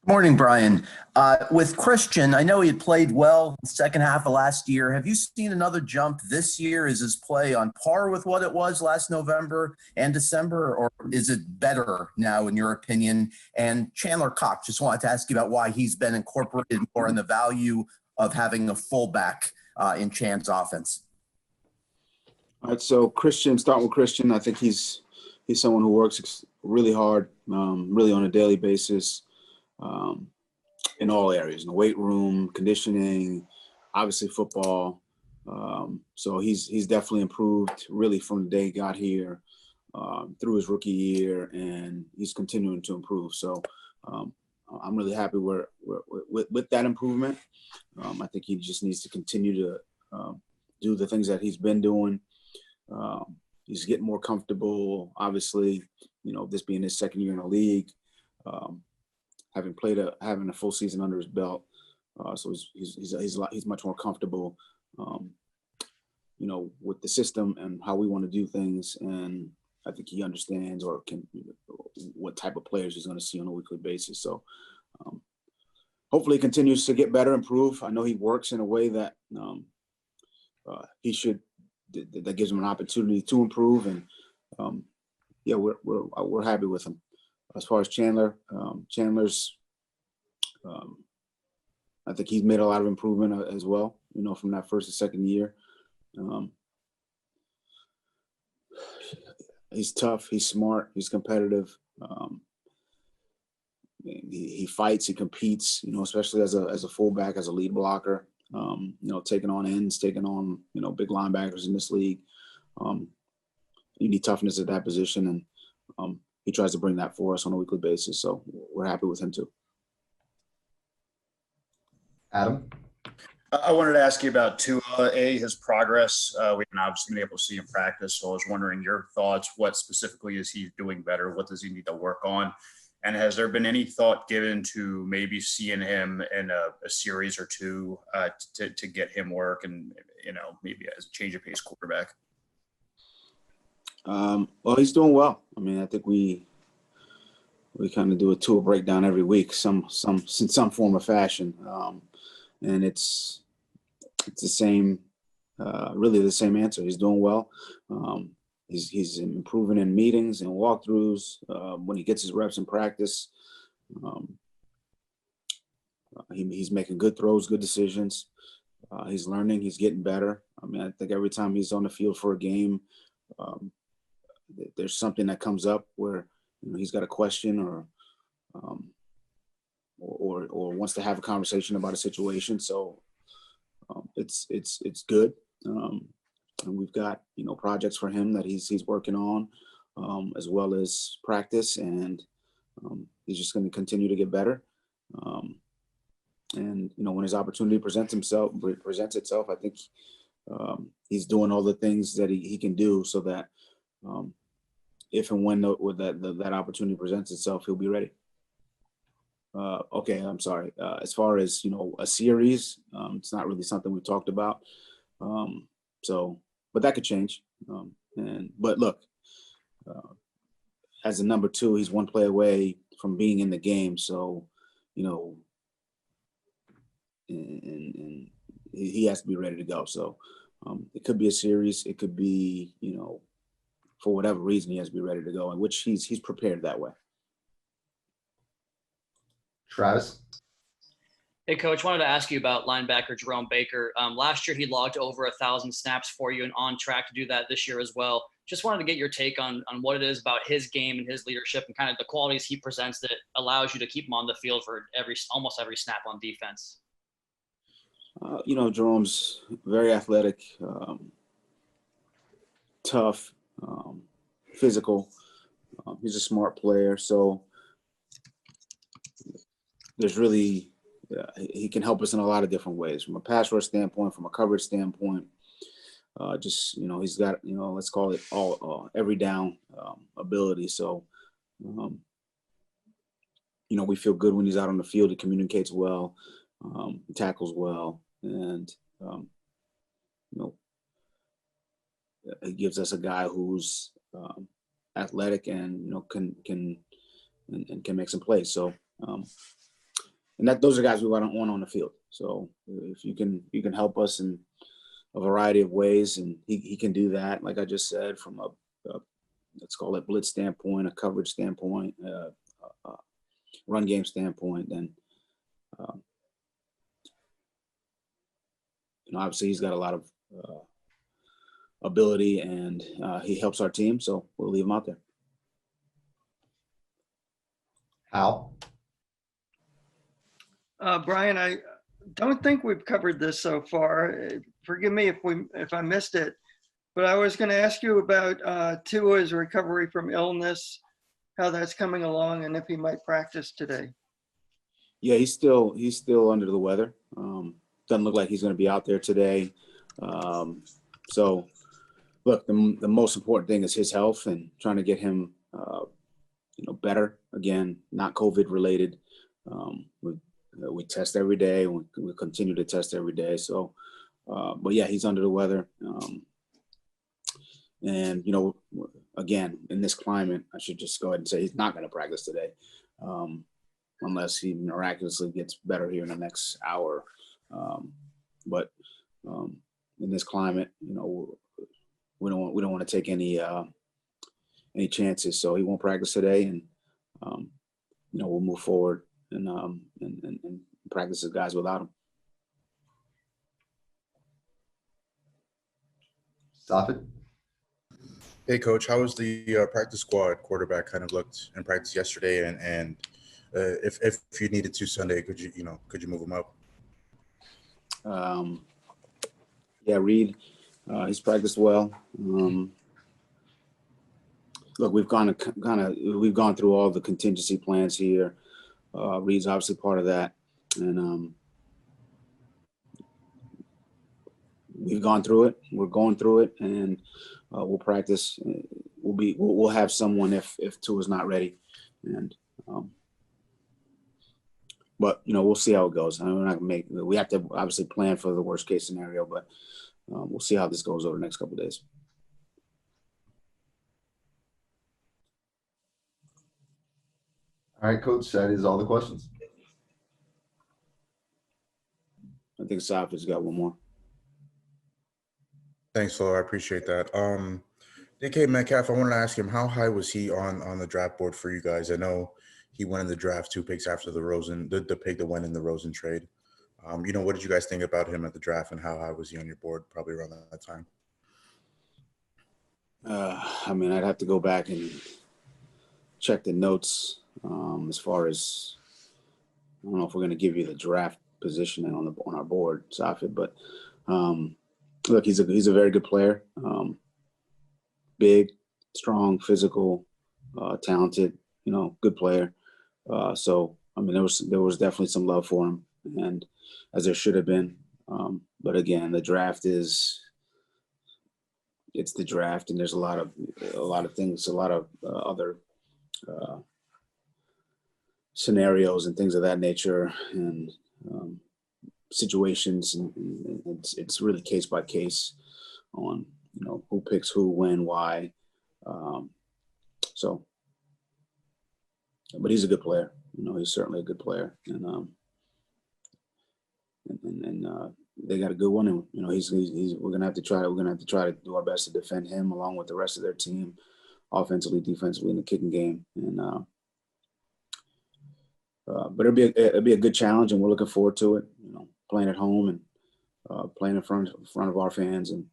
Morning, Brian. With Christian, I know he had played well the second half of last year. Have you seen another jump this year? Is his play on par with what it was last November and December, or is it better now, in your opinion? And Chandler Cox, just wanted to ask you about why he's been incorporated more in the value of having a fullback in Chan's offense. All right, so Christian, start with Christian. I think he's someone who works really hard, really on a daily basis, um, in all areas, in the weight room, conditioning, obviously football. So he's definitely improved really from the day he got here, through his rookie year, and he's continuing to improve. So um, I'm really happy with that improvement. I think he just needs to continue to do the things that he's been doing. He's getting more comfortable, obviously, this being his second year in the league, um, having a full season under his belt. So he's much more comfortable, um, with the system and how we want to do things. And I think he understands or can, what type of players he's going to see on a weekly basis. So um, hopefully he continues to get better, improve. I know he works in a way that he should, that gives him an opportunity to improve. And yeah, we're happy with him. As far as Chandler, Chandler's, I think he's made a lot of improvement as well, from that first to second year. He's tough, he's smart, he's competitive. He fights, he competes, especially as a fullback, as a lead blocker, taking on ends, taking on, big linebackers in this league. You need toughness at that position, and he tries to bring that for us on a weekly basis. So we're happy with him too. Adam? I wanted to ask you about Tua, his progress. We haven't obviously been able to see him practice, so I was wondering your thoughts. What specifically is he doing better? What does he need to work on? And has there been any thought given to maybe seeing him in a series or two to get him work and, maybe as a change of pace quarterback? Well, he's doing well. I mean, I think we kind of do a Tua breakdown every week, in some form or fashion. And it's the same, really the same answer. He's doing well. He's improving in meetings and walkthroughs, when he gets his reps in practice. He's making good throws, good decisions. He's learning. He's getting better. I mean, I think every time he's on the field for a game, there's something that comes up where he's got a question or wants to have a conversation about a situation. So it's good. And we've got projects for him that he's working on, as well as practice, and he's just going to continue to get better. And when his opportunity presents itself, I think he's doing all the things that he can do so that if and when that opportunity presents itself, he'll be ready. Okay, I'm sorry. As far as a series, it's not really something we've talked about. But that could change. But look, as a number two, he's one play away from being in the game. So, and he has to be ready to go. So it could be a series. It could be, for whatever reason, he has to be ready to go, and which he's prepared that way. Travis? Hey, Coach, wanted to ask you about linebacker Jerome Baker. Last year, he logged over 1,000 snaps for you and on track to do that this year as well. Just wanted to get your take on what it is about his game and his leadership and kind of the qualities he presents that allows you to keep him on the field for almost every snap on defense. Jerome's very athletic, tough, physical. He's a smart player. So there's really, he can help us in a lot of different ways, from a pass rush standpoint, from a coverage standpoint. He's got, let's call it all every down ability. So, we feel good when he's out on the field. He communicates well, he tackles well, and he gives us a guy who's athletic and can make some plays. So and those are guys we want on the field. So if you can help us in a variety of ways, and he can do that, like I just said, from a let's call it blitz standpoint, a coverage standpoint, run game standpoint, then obviously he's got a lot of ability, and he helps our team, so we'll leave him out there. Hal? Brian, I don't think we've covered this so far. Forgive me if I missed it, but I was going to ask you about Tua's recovery from illness, how that's coming along, and if he might practice today. Yeah, he's still under the weather. Doesn't look like he's going to be out there today. So, look, the most important thing is his health and trying to get him, better. Again, not COVID related. We test every day. We continue to test every day. So, but yeah, he's under the weather. And again, in this climate, I should just go ahead and say he's not going to practice today, unless he miraculously gets better here in the next hour. But in this climate, we don't want to take any chances. So he won't practice today, and we'll move forward and practice as guys without him. Stop it. Hey, Coach, how was the practice squad quarterback kind of looked in practice yesterday? And if you needed to Sunday, could you move him up? Yeah, Reed, he's practiced well. Look, we've gone through all the contingency plans here. Reed's obviously part of that, and we've gone through it. We're going through it, and we'll practice. We'll have someone if Tua's not ready, and but we'll see how it goes. We have to obviously plan for the worst case scenario, but we'll see how this goes over the next couple of days. All right, Coach, that is all the questions. I think Saf's got one more. Thanks, Flo. I appreciate that. DK Metcalf, I wanted to ask him, how high was he on the draft board for you guys? I know he went in the draft 2 picks after the pick that went in the Rosen trade. What did you guys think about him at the draft, and how high was he on your board probably around that time? I'd have to go back and check the notes as far as, I don't know if we're going to give you the draft positioning on our board, Safid, but look, he's a very good player. Big, strong, physical, talented, good player. So there was definitely some love for him, and as there should have been. But again, the draft it's the draft, and there's a lot of things, a lot of other scenarios and things of that nature, and situations, and it's really case by case on who picks who, when, why. But he's a good player. He's certainly a good player, and they got a good one, and we're gonna have to try to do our best to defend him along with the rest of their team, offensively, defensively, in the kicking game, and but it'll be a good challenge, and we're looking forward to it. Playing at home and playing in front of our fans, and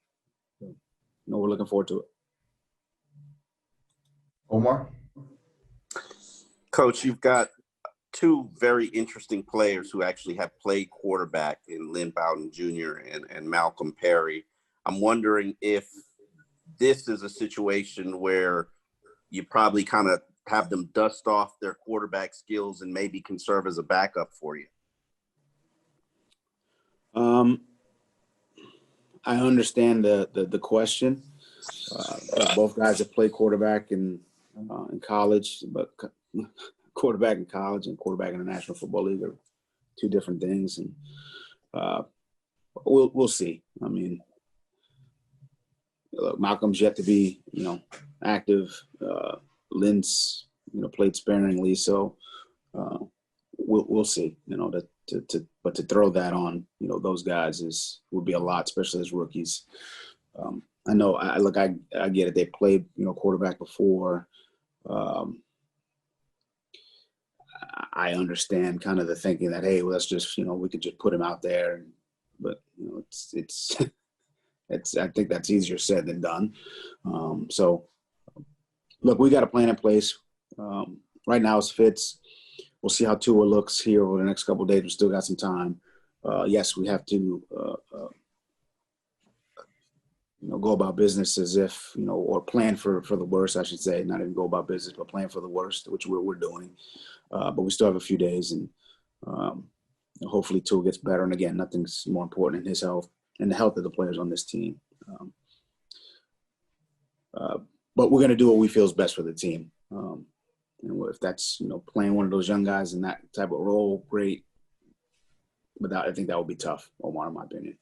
we're looking forward to it. Omar? Coach, you've got 2 very interesting players who actually have played quarterback in Lynn Bowden Jr. and Malcolm Perry. I'm wondering if this is a situation where you probably kind of have them dust off their quarterback skills and maybe can serve as a backup for you. I understand the question. Both guys have played quarterback in college, but quarterback in college and quarterback in the National Football League are 2 different things, and we'll see. Look, Malcolm's yet to be active. Lynn's played sparingly, so we'll see. But to throw that on those guys would be a lot, especially as rookies. I know. I get it. They played quarterback before. I understand kind of the thinking that, hey, well, let's just we could just put him out there, but it's I think that's easier said than done. So look, we got a plan in place. Right now it's Fitz. We'll see how Tua looks here over the next couple of days. We still got some time. Yes, we have to go about business as if or plan for the worst, I should say. Not even go about business, but plan for the worst, which we're doing. But we still have a few days, and hopefully Tua gets better. And again, nothing's more important than his health and the health of the players on this team. But we're going to do what we feel is best for the team. And if that's playing one of those young guys in that type of role, great. But I think that would be tough, Omar, in my opinion.